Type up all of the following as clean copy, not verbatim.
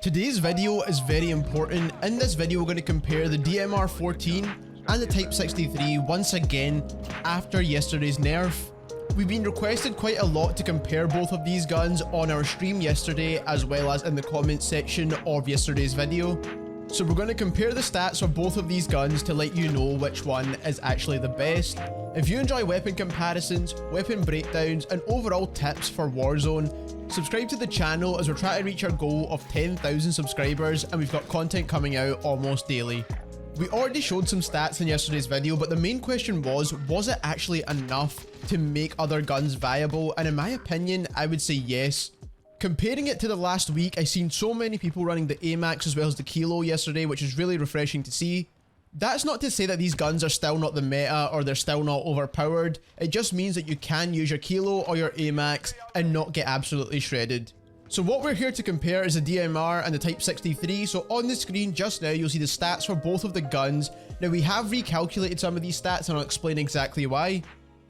Today's video is very important. In this video we're going to compare the DMR 14 and the TYPE-63 once again after yesterday's nerf. We've been requested quite a lot to compare both of these guns on our stream yesterday as well as in the comment section of yesterday's video. So we're going to compare the stats of both of these guns to let you know which one is actually the best. If you enjoy weapon comparisons, weapon breakdowns and overall tips for Warzone, subscribe to the channel as we're trying to reach our goal of 10,000 subscribers and we've got content coming out almost daily. We already showed some stats in yesterday's video, but the main question was it actually enough to make other guns viable? And in my opinion, I would say yes. Comparing it to the last week, I've seen so many people running the AMAX as well as the Kilo yesterday, which is really refreshing to see. That's not to say that these guns are still not the meta or they're still not overpowered. It just means that you can use your Kilo or your AMAX and not get absolutely shredded. So what we're here to compare is the DMR and the TYPE-63. So on the screen just now, you'll see the stats for both of the guns. Now we have recalculated some of these stats and I'll explain exactly why.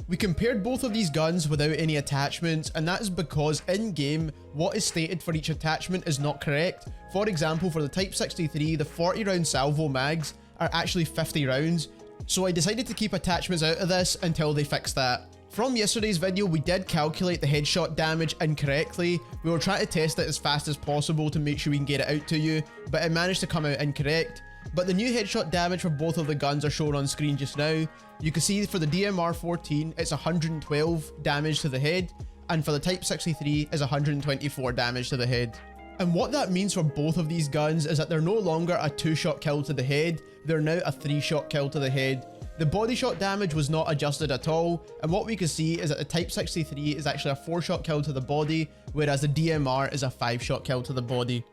We compared both of these guns without any attachments, and that is because in game, what is stated for each attachment is not correct. For example, for the TYPE-63, the 40 round salvo mags are actually 50 rounds. So I decided to keep attachments out of this until they fix that. From yesterday's video, we did calculate the headshot damage incorrectly. We were trying to test it as fast as possible to make sure we can get it out to you, but it managed to come out incorrect. But the new headshot damage for both of the guns are shown on screen just now. You can see for the DMR 14, it's 112 damage to the head, and for the TYPE-63 is 124 damage to the head. And what that means for both of these guns is that they're no longer a 2-shot kill to the head, they're now a 3-shot kill to the head. The body shot damage was not adjusted at all, and what we can see is that the TYPE-63 is actually a 4-shot kill to the body, whereas the DMR is a 5-shot kill to the body.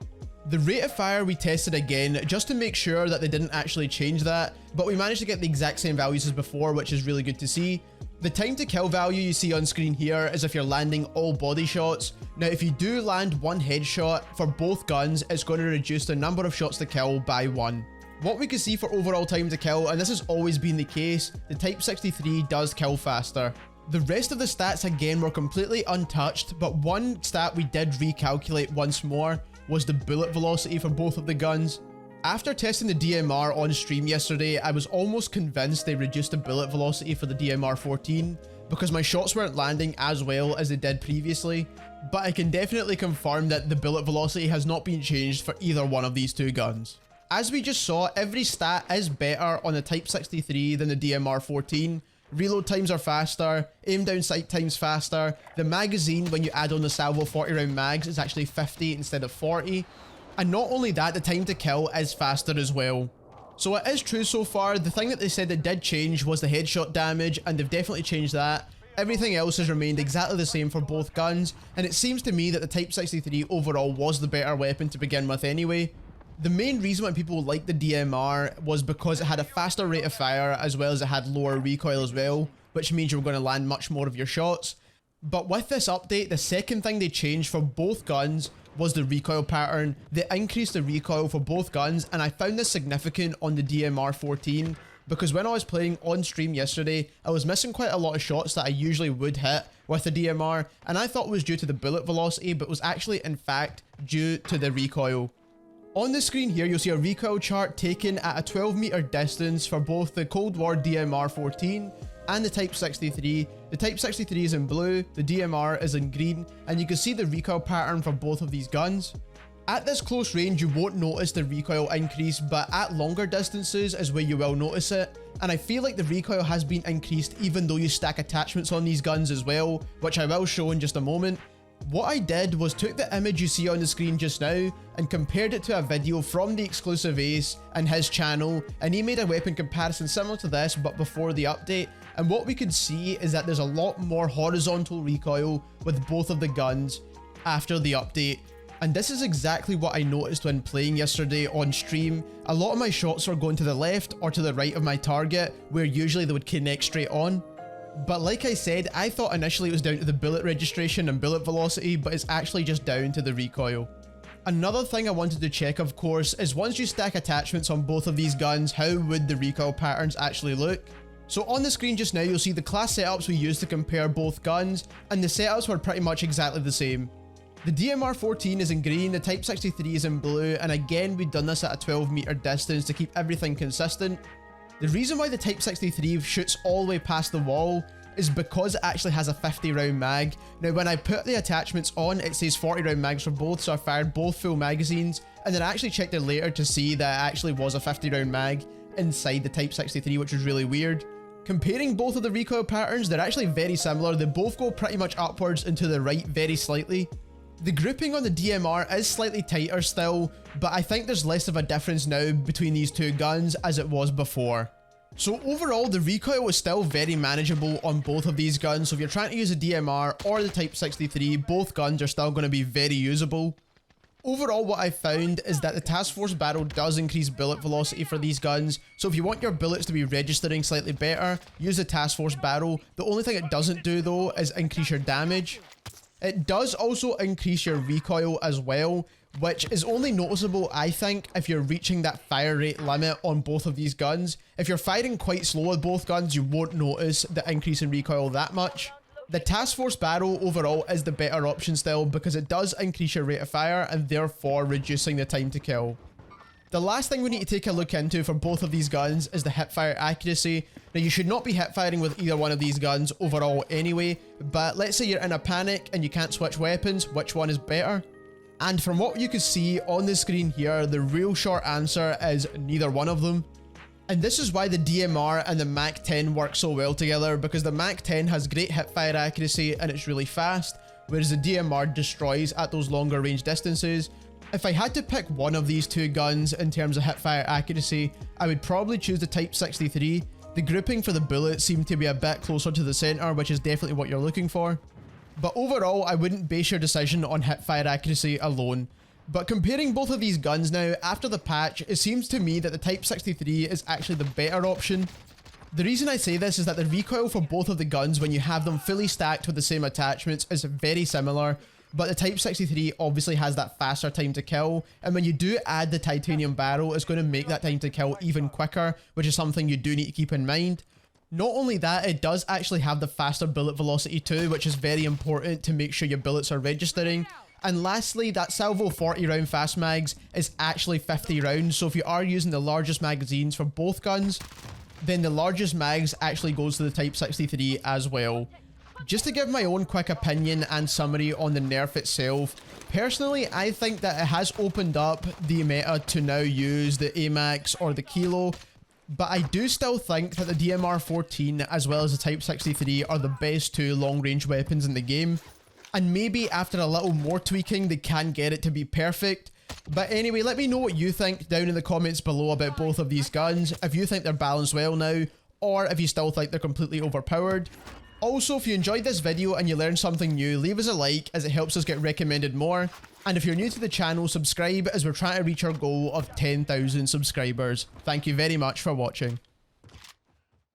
The rate of fire we tested again, just to make sure that they didn't actually change that, but we managed to get the exact same values as before, which is really good to see. The time to kill value you see on screen here is if you're landing all body shots. Now if you do land one headshot for both guns, it's going to reduce the number of shots to kill by 1. What we can see for overall time to kill, and this has always been the case, the TYPE-63 does kill faster. The rest of the stats again were completely untouched, but one stat we did recalculate once more was the bullet velocity for both of the guns. After testing the DMR on stream yesterday, I was almost convinced they reduced the bullet velocity for the DMR 14 because my shots weren't landing as well as they did previously, but I can definitely confirm that the bullet velocity has not been changed for either one of these two guns. As we just saw, every stat is better on the TYPE-63 than the DMR 14. Reload times are faster, aim down sight times faster, the magazine when you add on the salvo 40 round mags is actually 50 instead of 40, and not only that, the time to kill is faster as well. So it is true so far. The thing that they said that did change was the headshot damage, and they've definitely changed that. Everything else has remained exactly the same for both guns, and it seems to me that the TYPE-63 overall was the better weapon to begin with anyway. The main reason why people liked the DMR was because it had a faster rate of fire as well as it had lower recoil as well, which means you're going to land much more of your shots. But with this update, the second thing they changed for both guns was the recoil pattern. They increased the recoil for both guns, and I found this significant on the DMR 14 because when I was playing on stream yesterday, I was missing quite a lot of shots that I usually would hit with the DMR, and I thought it was due to the bullet velocity, but was actually in fact due to the recoil. On the screen here, you'll see a recoil chart taken at a 12 meter distance for both the Cold War DMR 14 and the TYPE-63. The TYPE-63 is in blue, the DMR is in green, and you can see the recoil pattern for both of these guns. At this close range, you won't notice the recoil increase, but at longer distances is where you will notice it. And I feel like the recoil has been increased even though you stack attachments on these guns as well, which I will show in just a moment. What I did was took the image you see on the screen just now and compared it to a video from the exclusive Ace and his channel, and he made a weapon comparison similar to this but before the update, and what we could see is that there's a lot more horizontal recoil with both of the guns after the update. And this is exactly what I noticed when playing yesterday on stream. A lot of my shots were going to the left or to the right of my target, where usually they would connect straight on. But like I said, I thought initially it was down to the bullet registration and bullet velocity, but it's actually just down to the recoil. Another thing I wanted to check, of course, is once you stack attachments on both of these guns, how would the recoil patterns actually look? So on the screen just now, you'll see the class setups we used to compare both guns, and the setups were pretty much exactly the same. The DMR 14 is in green, the Type 63 is in blue, and again we've done this at a 12-meter distance to keep everything consistent. The reason why the Type 63 shoots all the way past the wall is because it actually has a 50 round mag. Now when I put the attachments on, it says 40 round mags for both, so I fired both full magazines, and then I actually checked it later to see that it actually was a 50 round mag inside the Type 63, which was really weird. Comparing both of the recoil patterns, they're actually very similar. They both go pretty much upwards and to the right very slightly. The grouping on the DMR is slightly tighter still, but I think there's less of a difference now between these two guns as it was before. So overall, the recoil is still very manageable on both of these guns, so if you're trying to use a DMR or the Type 63, both guns are still going to be very usable. Overall, what I found is that the Task Force barrel does increase bullet velocity for these guns, so if you want your bullets to be registering slightly better, use the Task Force barrel. The only thing it doesn't do though is increase your damage. It does also increase your recoil as well, which is only noticeable, I think, if you're reaching that fire rate limit on both of these guns. If you're firing quite slow with both guns, you won't notice the increase in recoil that much. The Task Force barrel overall is the better option still because it does increase your rate of fire and therefore reducing the time to kill. The last thing we need to take a look into for both of these guns is the hipfire accuracy. Now you should not be hipfiring with either one of these guns overall anyway, but let's say you're in a panic and you can't switch weapons, which one is better? And from what you can see on the screen here, the real short answer is neither one of them. And this is why the DMR and the Mac 10 work so well together, because the Mac 10 has great hipfire accuracy and it's really fast, whereas the DMR destroys at those longer range distances. If I had to pick one of these two guns in terms of hipfire accuracy, I would probably choose the Type 63. The grouping for the bullets seemed to be a bit closer to the center, which is definitely what you're looking for. But overall, I wouldn't base your decision on hipfire accuracy alone. But comparing both of these guns now, after the patch, it seems to me that the Type 63 is actually the better option. The reason I say this is that the recoil for both of the guns when you have them fully stacked with the same attachments is very similar, but the Type 63 obviously has that faster time to kill, and when you do add the titanium barrel, it's going to make that time to kill even quicker, which is something you do need to keep in mind. Not only that, it does actually have the faster bullet velocity too, which is very important to make sure your bullets are registering. And lastly, that Salvo 40 round fast mags is actually 50 rounds, so if you are using the largest magazines for both guns, then the largest mags actually goes to the Type 63 as well. Just to give my own quick opinion and summary on the nerf itself, personally I think that it has opened up the meta to now use the AMAX or the Kilo, but I do still think that the DMR 14 as well as the Type 63 are the best two long range weapons in the game. And maybe after a little more tweaking, they can get it to be perfect. But anyway, let me know what you think down in the comments below about both of these guns. If you think they're balanced well now, or if you still think they're completely overpowered. Also, if you enjoyed this video and you learned something new, leave us a like as it helps us get recommended more. And if you're new to the channel, subscribe as we're trying to reach our goal of 10,000 subscribers. Thank you very much for watching.